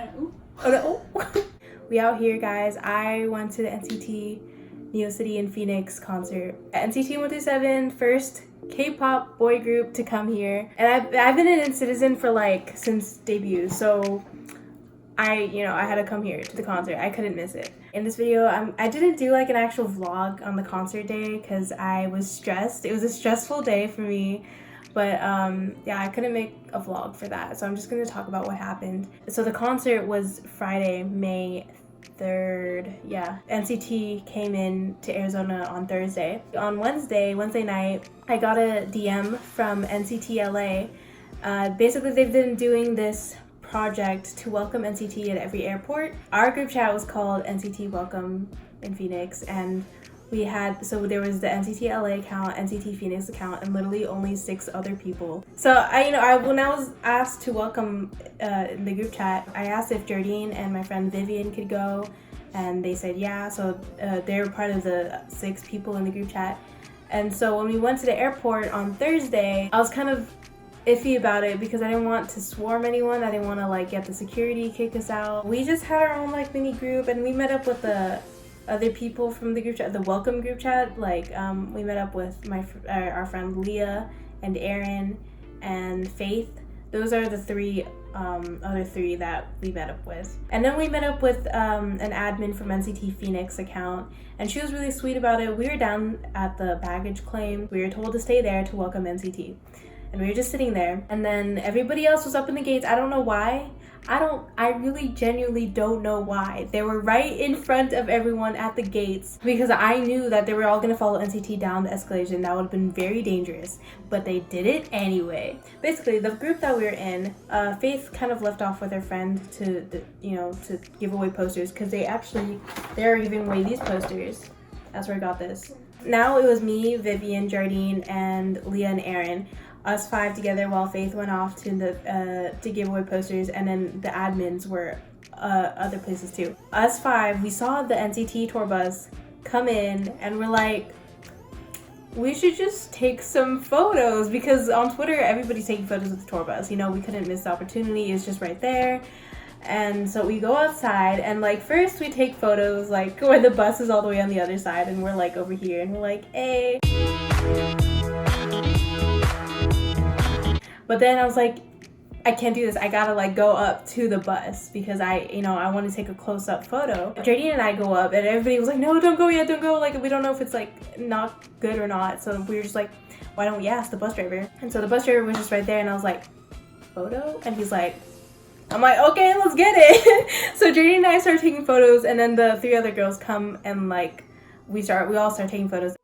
Oh no. We out here, guys. I went to the NCT Neocity in Phoenix concert. NCT 127, first K-pop boy group to come here. And I've been an Citizen for like since debut, so I had to come here to the concert. I couldn't miss it. In this video, I didn't do like an actual vlog on the concert day because I was stressed. It was a stressful day for me. But yeah, I couldn't make a vlog for that. So I'm just going to talk about what happened. So the concert was Friday, May 3rd. Yeah, NCT came in to Arizona on Thursday. On Wednesday night, I got a DM from NCT LA. Basically, they've been doing this project to welcome NCT at every airport. Our group chat was called NCT Welcome in Phoenix, and there was the NCT LA account, NCT Phoenix account, and literally only 6 other people. So when I was asked to welcome in the group chat, I asked if Jardine and my friend Vivian could go, and they said yeah. So they were part of the 6 people in the group chat. And so when we went to the airport on Thursday, I was kind of iffy about it because I didn't want to swarm anyone. I didn't want to like get the security kick us out. We just had our own like mini group, and we met up with the other people from the group chat, the welcome group chat. Like we met up with our friend Leah and Aaron and Faith. Those are the other three that we met up with. And then we met up with an admin from NCT Phoenix account, and she was really sweet about it. We were down at the baggage claim. We were told to stay there to welcome NCT. And we were just sitting there, and then everybody else was up in the gates. I don't know why. I really genuinely don't know why. They were right in front of everyone at the gates because I knew that they were all gonna follow NCT down the escalation. That would have been very dangerous, but they did it anyway. Basically, the group that we were in, Faith kind of left off with her friend to give away posters because they are giving away these posters. That's where I got this. Now it was me, Vivian, Jardine, and Leah and Aaron. Us 5 together while Faith went off to give away posters, and then the admins were other places too. Us 5, we saw the NCT tour bus come in, and we're like, we should just take some photos because on Twitter everybody's taking photos of the tour bus. We couldn't miss the opportunity. It's just right there. And so we go outside, and like first we take photos like where the bus is all the way on the other side, and we're like over here, and we're like, hey. But then I was like, I can't do this. I gotta like go up to the bus because I want to take a close-up photo. Jardine and I go up, and everybody was like, no, don't go yet, don't go. Like, we don't know if it's like not good or not. So we were just like, why don't we ask the bus driver? And so the bus driver was just right there, and I was like, photo? And he's like, I'm like, okay, let's get it. So Jardine and I start taking photos, and then the 3 other girls come, and like we all start taking photos.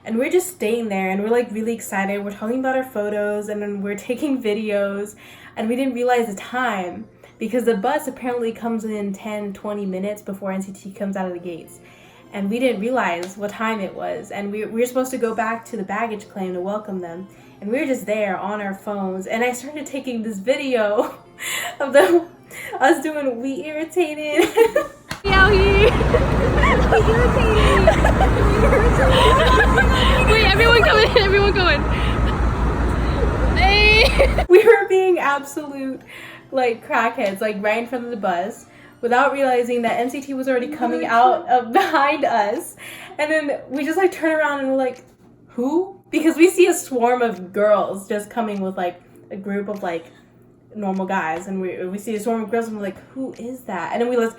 And we're just staying there, and we're like really excited. We're talking about our photos, and then we're taking videos, and we didn't realize the time because the bus apparently comes in 10-20 minutes before NCT comes out of the gates. And we didn't realize what time it was. And we were supposed to go back to the baggage claim to welcome them. And we were just there on our phones. And I started taking this video of us doing We Irritated. We out here. We irritated. Wait, everyone come in, everyone go in. Hey. We were being absolute like crackheads, like right in front of the bus, without realizing that NCT was already coming out of behind us. And then we just like turn around and we're like, who? Because we see a swarm of girls just coming with like a group of like normal guys, and we see a swarm of girls, and we're like, who is that? And then we realize,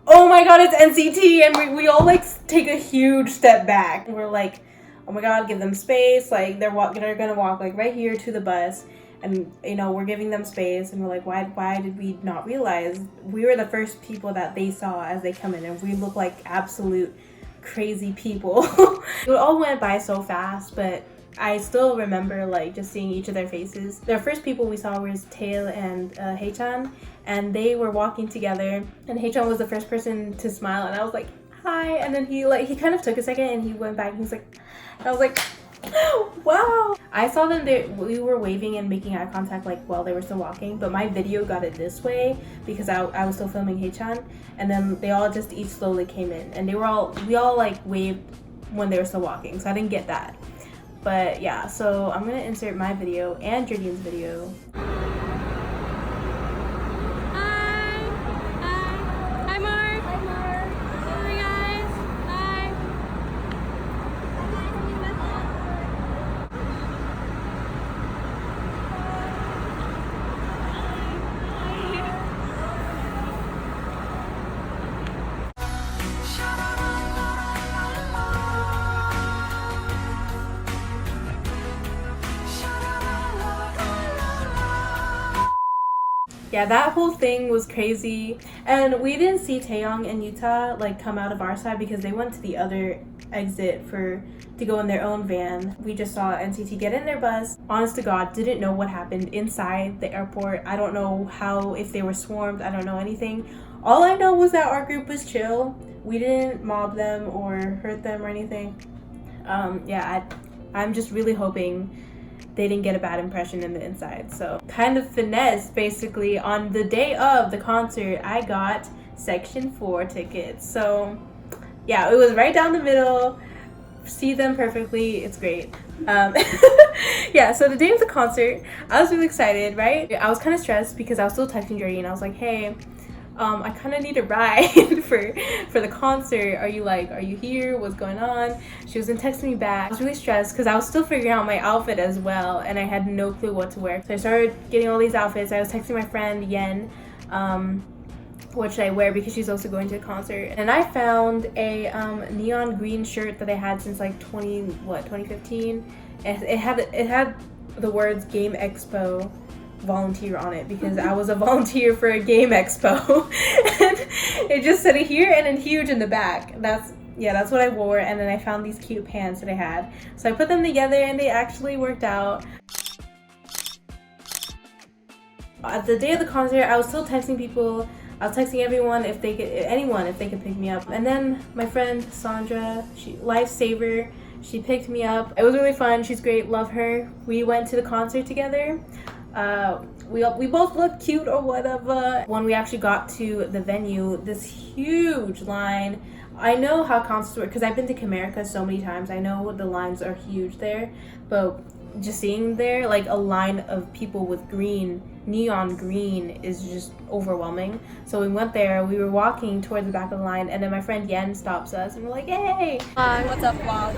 oh my god, it's NCT, and we all like take a huge step back, and we're like, oh my god, give them space. Like they're gonna walk like right here to the bus, and we're giving them space, and we're like, why did we not realize we were the first people that they saw as they come in, and we look like absolute crazy people. It all went by so fast, but I still remember like just seeing each of their faces. The first people we saw was Tail and Haechan, and they were walking together, and Haechan was the first person to smile, and I was like, hi. And then he kind of took a second, and he went back, and he was like, and I was like, wow. I saw them there. We were waving and making eye contact like while they were still walking, but my video got it this way because I was still filming Haechan, and then they all just each slowly came in, and we all like waved when they were still walking, so I didn't get that. But yeah, so I'm gonna insert my video and Jordan's video. Hi, Mark. Hi, Mark. Hi, guys. Hi. Yeah, that whole thing was crazy. And we didn't see Taeyong and Utah like come out of our side because they went to the other exit to go in their own van. We just saw NCT get in their bus. Honest to God, didn't know what happened inside the airport. I don't know how, if they were swarmed, I don't know anything. All I know was that our group was chill. We didn't mob them or hurt them or anything. I'm just really hoping they didn't get a bad impression in the inside. So kind of finesse, basically. On the day of the concert, I got section 4 tickets. So yeah, it was right down the middle. See them perfectly. It's great. Yeah, so the day of the concert, I was really excited, right? I was kind of stressed because I was still texting Jordan. I was like, hey, I kind of need a ride for the concert. Are you here? What's going on? She wasn't texting me back. I was really stressed because I was still figuring out my outfit as well, and I had no clue what to wear. So I started getting all these outfits. I was texting my friend Yen, what should I wear, because she's also going to a concert. And I found a neon green shirt that I had since like 2015. It had the words Game Expo volunteer on it because I was a volunteer for a game expo. And it just said it here and then huge in the back. That's what I wore. And then I found these cute pants that I had, so I put them together and they actually worked out. At the day of the concert, I was still texting people. I was texting anyone if they could pick me up. And then my friend Sandra, lifesaver, she picked me up. It was really fun. She's great, love her. We went to the concert together. We both looked cute or whatever. When we actually got to the venue, this huge line. I know how concerts work because I've been to Comerica so many times. I know the lines are huge there, but just seeing there like a line of people with neon green is just overwhelming. So we went there, we were walking towards the back of the line, and then my friend Yen stops us and we're like, hey! What's up, vlog?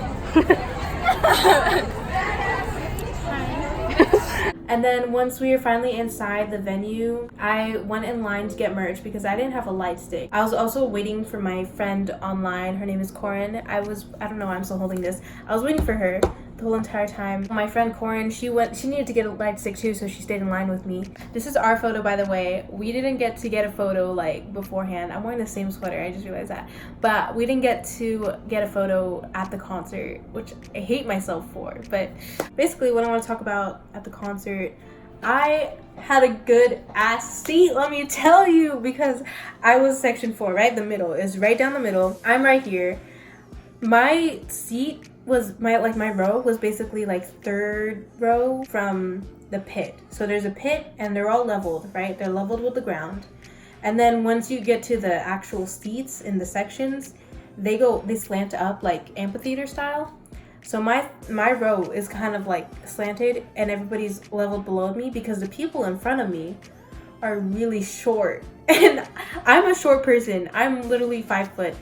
And then once we were finally inside the venue, I went in line to get merch because I didn't have a light stick. I was also waiting for my friend online. Her name is Corin. I don't know why I'm still holding this. I was waiting for her the whole entire time. My friend Corin, she needed to get a light stick too, so she stayed in line with me. This is our photo, by the way. We didn't get to get a photo like beforehand. I'm wearing the same sweater, I just realized that. But we didn't get to get a photo at the concert, which I hate myself for. But basically what I want to talk about at the concert, I had a good ass seat, let me tell you, because I was section 4, right? The middle is right down the middle. I'm right here. My seat was my row was basically like third row from the pit. So there's a pit and they're all leveled, right? They're leveled with the ground. And then once you get to the actual seats in the sections, they slant up like amphitheater style. So my row is kind of like slanted and everybody's leveled below me because the people in front of me are really short. And I'm a short person. I'm literally 5 foot.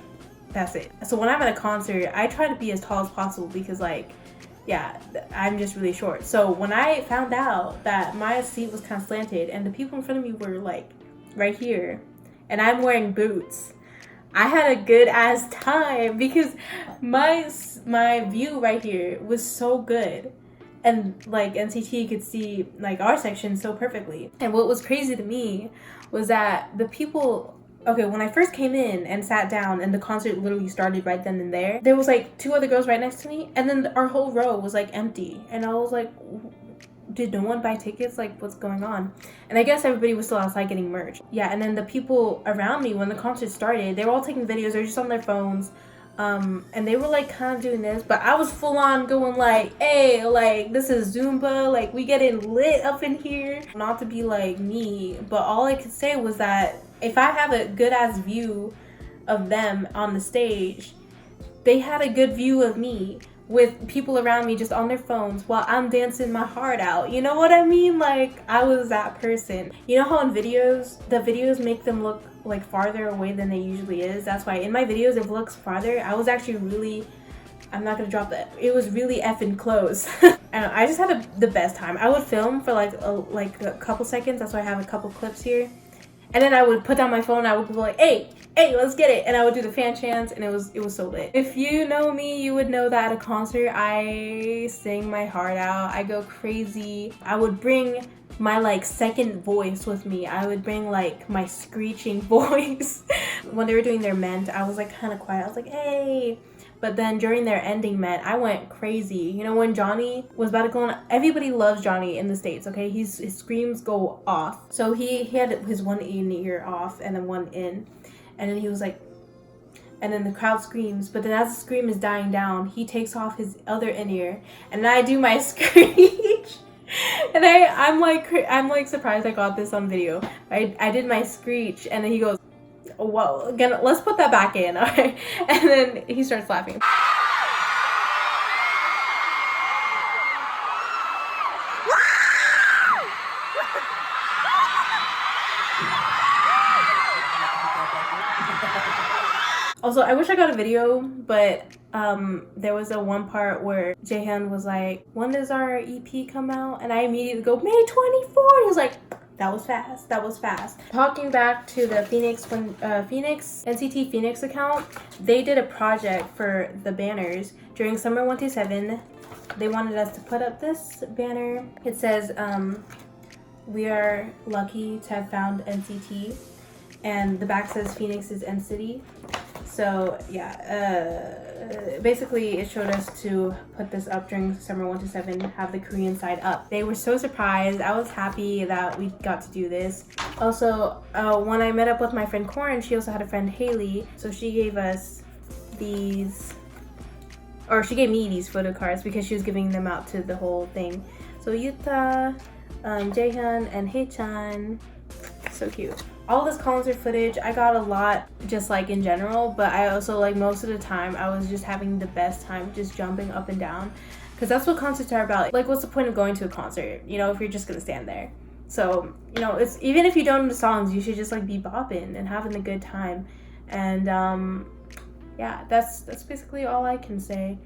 That's it. So when I'm at a concert, I try to be as tall as possible because I'm just really short. So when I found out that my seat was kind of slanted and the people in front of me were like right here and I'm wearing boots, I had a good ass time because my view right here was so good. And like NCT could see like our section so perfectly. And what was crazy to me was that the people, okay, when I first came in and sat down and the concert literally started right then and there was like 2 other girls right next to me, and then our whole row was like empty. And I was like, did no one buy tickets? Like, what's going on? And I guess everybody was still outside getting merch. Yeah, and then the people around me when the concert started, they were all taking videos, they were just on their phones. And they were like kind of doing this, but I was full on going like, hey, like this is Zumba, like we getting lit up in here. Not to be like me, but all I could say was that if I have a good ass view of them on the stage, they had a good view of me. with people around me just on their phones while I'm dancing my heart out. You know what I mean? Like, I was that person. You know how in videos, the videos make them look like farther away than they usually is? That's why in my videos it looks farther. I was actually really, I'm not gonna drop that. It was really effing close. And I just had the best time. I would film for like a couple seconds. That's why I have a couple clips here. And then I would put down my phone and I would be like, hey, let's get it. And I would do the fan chants, and it was so lit. If you know me, you would know that at a concert, I sing my heart out. I go crazy. I would bring my like second voice with me. I would bring like my screeching voice. When they were doing their ment, I was like kind of quiet. I was like, hey. But then during their ending ment, I went crazy. You know, when Johnny was about to go on, everybody loves Johnny in the States, okay? His screams go off. So he had his one in ear off and then one in. And then he was like, and then the crowd screams. But then as the scream is dying down, he takes off his other in ear. And then I do my screech. And I'm like surprised I got this on video. I did my screech, and then he goes, whoa, again, let's put that back in, all right? And then he starts laughing. Also, I wish I got a video, but there was a one part where Jaehyun was like, when does our EP come out? And I immediately go, May 24th. He was like, that was fast. Talking back to the NCT Phoenix account, they did a project for the banners during Summer 127. They wanted us to put up this banner. It says, we are lucky to have found NCT. And the back says Phoenix is N-City. So yeah, basically it showed us to put this up during Summer 127, have the Korean side up. They were so surprised. I was happy that we got to do this. Also, when I met up with my friend Corin, she also had a friend Haley. So she gave us these, or she gave me these photo cards because she was giving them out to the whole thing. So Yuta, Jaehyun, and Haechan. So cute. All this concert footage, I got a lot just like in general, but I also like most of the time I was just having the best time just jumping up and down, because that's what concerts are about. Like, what's the point of going to a concert, you know, if you're just gonna stand there? So, you know, it's, even if you don't know the songs, you should just like be bopping and having a good time. And yeah, that's basically all I can say.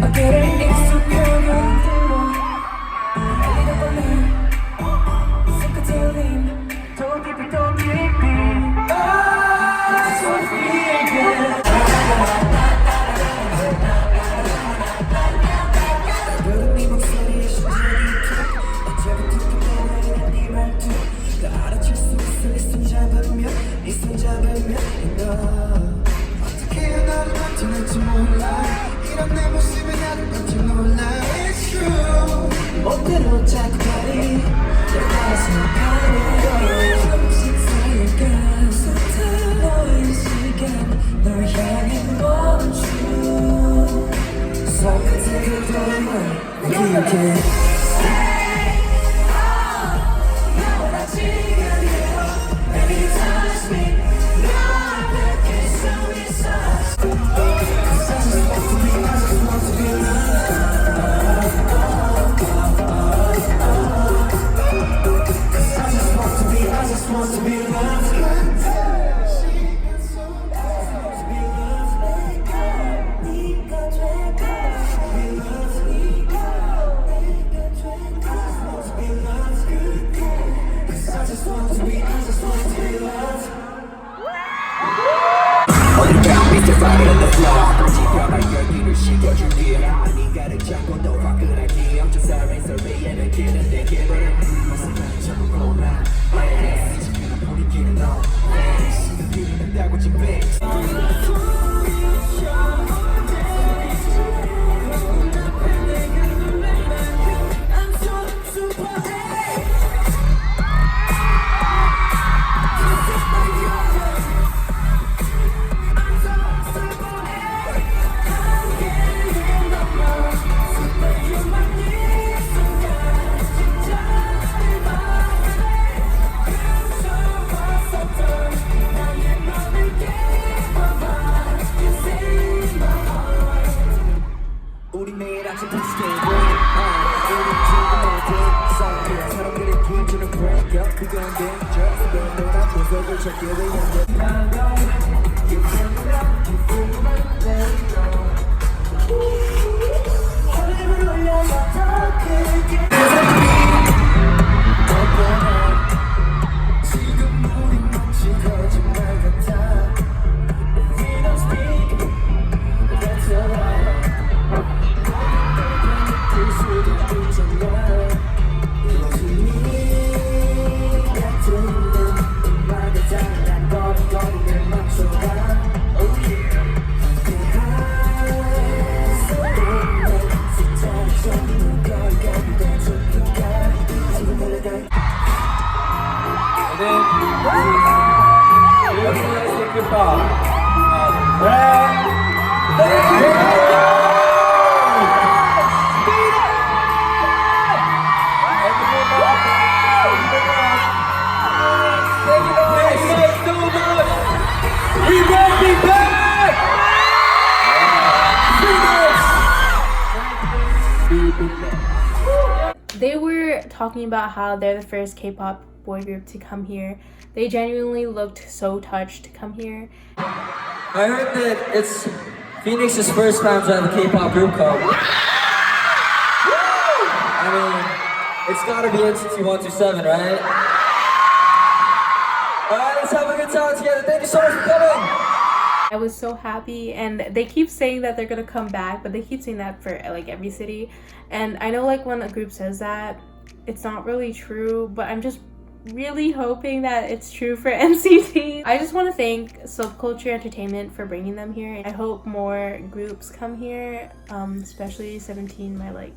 어깨를 익숙하게 들어 달리는 벌레 손끝을 Don't keep it, don't keep it. I just wanna feel good. 네 목소리에 심장이 툭 언제부터 떠나는 네 말투 다 알아챌 수 있어 이 손 잡으면 너 어떻게 너를 버텨낼지 몰라 이런 내 모습에 나를 버텨 놀라 It's true 멋대로 자꾸 가리 내 가슴 가려 조금씩 쌓여가 서툴러인 시간 널 향해 멈추 손끝에 그동안 기억해 너와 지금이야 Baby touch me 널 뺏길 수 있어 Cause I just want to be, I just want to be loved Cause I just want to be, I just want to be loved Fire on the floor 지켜봐 열기를 식어줄게 네가를 잡고 너 화끈하게 엄청 살면서 매일을 기는데 기분은 마스크는 전부 콜라 지금은 보이기는 너 시간기는 달고 집에 우리 매일 아침 다시 깨고 우리 지금 어디 사람들의 기준을 break up 그건 dangerous 넌 앞에 속을 찾기 위해 하늘을 올려 더 크게 지금 우린 마치 거짓말 같아 We don't speak That's a lie They were talking about how they're the first K-pop boy group to come here. They genuinely looked so touched to come here. I heard that it's Phoenix's first time to have a K-pop group come. I mean, it's gotta be NCT 127, right? Alright, let's have a good time together. Thank you so much for coming! I was so happy, and they keep saying that they're gonna come back, but they keep saying that for like every city. And I know like when a group says that, it's not really true, but I'm just really hoping that it's true for NCT. I just want to thank SubK Entertainment for bringing them here. I hope more groups come here, especially 17, my like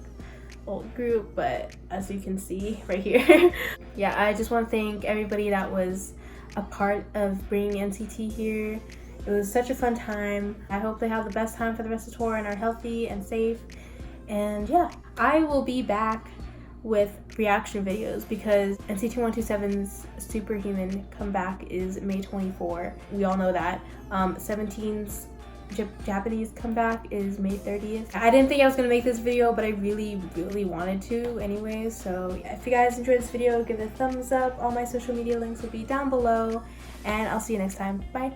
old group, but as you can see right here. Yeah, I just want to thank everybody that was a part of bringing NCT here. It was such a fun time. I hope they have the best time for the rest of the tour and are healthy and safe. And yeah, I will be back with reaction videos because NCT 127's Superhuman comeback is May 24. We all know that. 17's Japanese comeback is May 30th. I didn't think I was gonna make this video, but I really wanted to anyways. So yeah, if you guys enjoyed this video, give it a thumbs up. All my social media links will be down below, and I'll see you next time. Bye.